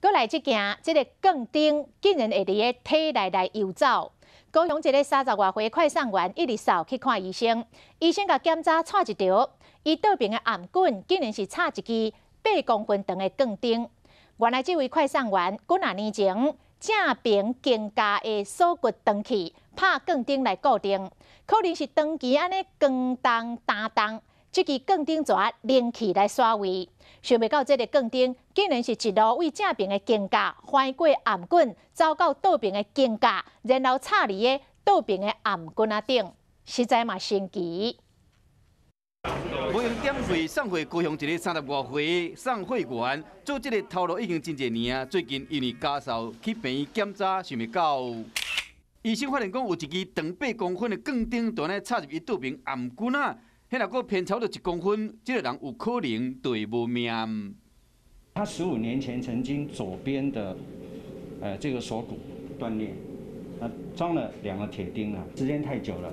过来即件，即个杠钉竟然会伫个体内游走。高雄一个30外岁快送员一日扫去看医生，医生甲检查插一条，伊倒边的颔管竟然是插一支8公分长的杠钉。原来这位快送员几啊年前正边肩胛的锁骨断去，拍杠钉来固定，可能是长期安尼光动打动。 这支杠钉蛇拎起来耍位，想袂到这个杠钉竟然是一路为正边的肩胛翻过颔管，走到倒边的肩胛，然后插入个倒边的颔管啊顶，实在嘛神奇。无用点会送会高雄一个30外岁送会员，做这个头路已经真侪年啊。最近因为家嫂去病院检查，想袂到医生发现讲有一支长8公分的杠钉，就安尼插入伊倒边颔管啊。 迄若个偏超到1公分，这个人有可能对无命。他15年前曾经左边的这个锁骨断裂，装了2个铁钉啊，时间太久了，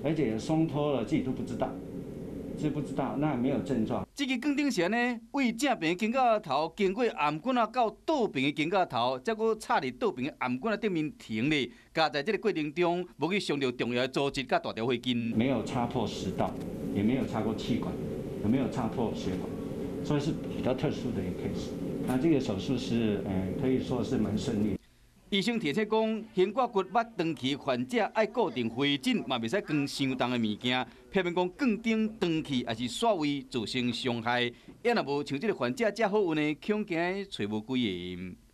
而且松脱了，自己都不知道，那没有症状。这个杠钉是安尼，为正边肩胛头经过颔管啊到倒边的肩胛头，再搁插入倒边的颔管啊顶面停咧。加在这个过程中，无去伤到重要的组织甲大条血筋。没有插破食道，也没有插过气管，也没有插破血管，所以是比较特殊的一个 case。那这个手术是可以说是蛮顺利。 医生提醒讲，胸胛骨肉长期患者爱固定回诊，嘛袂使扛伤重的物件，避免讲杠钉长去还是刷位造成伤害。也若无像这个患者遮好运呢，恐惊找无几个。